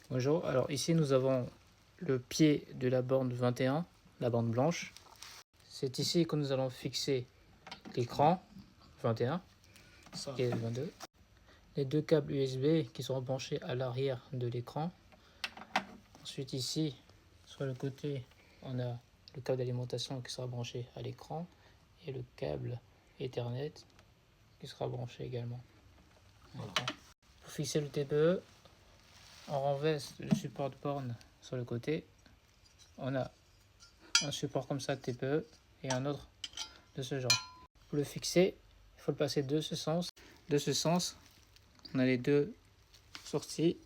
Bonjour, alors ici nous avons le pied de la borne 21, la bande blanche. C'est ici que nous allons fixer l'écran 21 et 22. Les deux câbles USB qui seront branchés à l'arrière de l'écran. Ensuite ici, sur le côté, on a le câble d'alimentation qui sera branché à l'écran et le câble Ethernet qui sera branché également à l'écran. Pour fixer le TPE, on renverse le support de borne sur le côté. On a un support comme ça de TPE et un autre de ce genre. Pour le fixer, il faut le passer de ce sens. De ce sens, on a les deux sorties.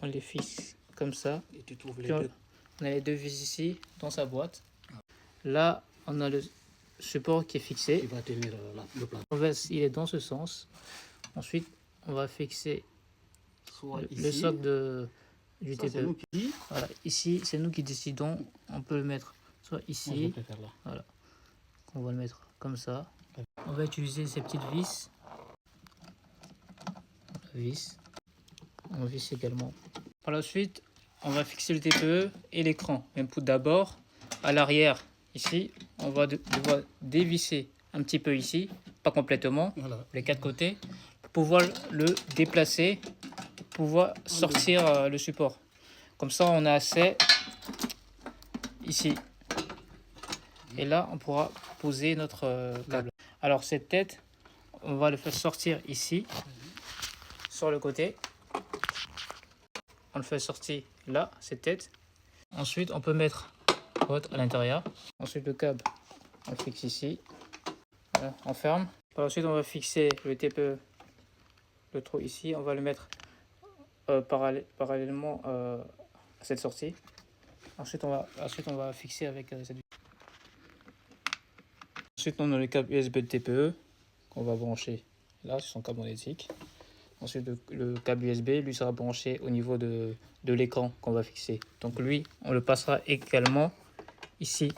On les fixe comme ça. Et tu trouves les Puis deux. on a les deux vis ici dans sa boîte. Là, on a le support qui est fixé. Qui va tenir le plat. Il est dans ce sens. Ensuite, on va fixer Soit le ici. socle du Ça, c'est TPE. nous qui... Voilà, ici, c'est nous qui décidons. On peut le mettre soit Moi, je ici. préfère là. Voilà. On va le mettre comme ça. On va utiliser ces petites vis. Vis. On visse également. Par la suite, on va fixer le TPE et l'écran. Mais pour d'abord, à l'arrière, ici, on va devoir dévisser un petit peu ici, pas complètement, Voilà. les quatre côtés, pour pouvoir le déplacer, pour pouvoir sortir le support. Comme ça, on a assez ici. Et là, on pourra poser notre câble. Alors, cette tête, on va le faire sortir ici, sur le côté. On le fait sortir là, cette tête. Ensuite, on peut mettre l'autre à l'intérieur. Ensuite, le câble, on le fixe ici. Voilà, on ferme. Par la suite, on va fixer le TPE, le trou ici. On va le mettre parallèlement à cette sortie. Ensuite, on va fixer avec cette vis. Ensuite, on a le câble USB de TPE qu'on va brancher là sur son câble magnétique. Ensuite, le câble USB lui sera branché au niveau de l'écran qu'on va fixer. Donc lui, on le passera également ici.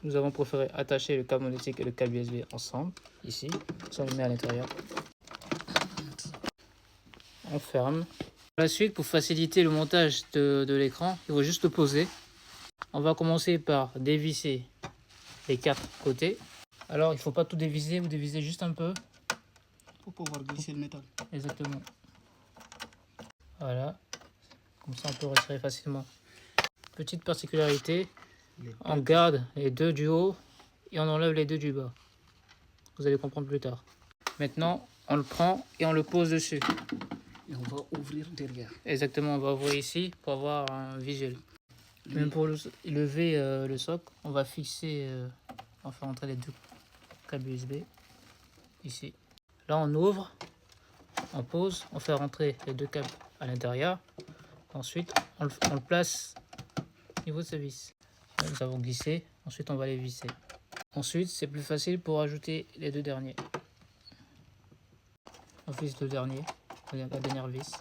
Nous avons préféré attacher le câble magnétique et le câble USB ensemble, ici. Ça, on le met à l'intérieur. On ferme. Par la suite, pour faciliter le montage de l'écran, il faut juste le poser. On va commencer par dévisser les quatre côtés. Alors, il ne faut pas tout dévisser, vous dévissez juste un peu. Pour pouvoir glisser le métal. Exactement. Voilà. Comme ça, on peut retirer facilement. Petite particularité, on garde les deux du haut et on enlève les deux du bas. Vous allez comprendre plus tard. Maintenant, on le prend et on le pose dessus. Et on va ouvrir derrière. Exactement, on va ouvrir ici pour avoir un visuel. Même pour lever le socle, on va fixer, on va faire entrer les deux câbles USB ici. Là, on ouvre, on pose, on fait rentrer les deux câbles à l'intérieur. Ensuite, on le place au niveau de sa vis. Là, nous avons glissé, ensuite on va les visser. Ensuite, c'est plus facile pour ajouter les deux derniers. On visse le dernier, la dernière vis.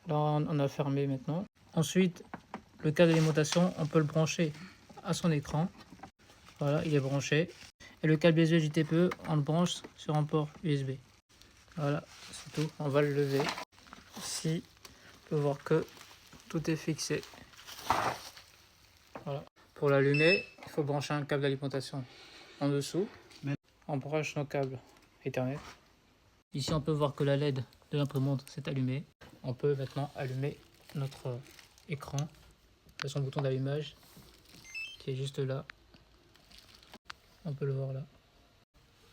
Là, on a fermé maintenant. Ensuite, le câble d'alimentation, on peut le brancher à son écran. Voilà, il est branché. Et le câble USB du TPE, on le branche sur un port USB. Voilà, c'est tout. On va le lever. Ici, on peut voir que tout est fixé. Voilà. Pour l'allumer, il faut brancher un câble d'alimentation en dessous. On branche nos câbles Ethernet. Ici, on peut voir que la LED de l'imprimante s'est allumée. On peut maintenant allumer notre écran. Il y a son bouton d'allumage qui est juste là. On peut le voir là.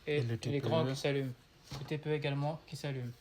Et l'écran qui s'allume. Le TPE également qui s'allume.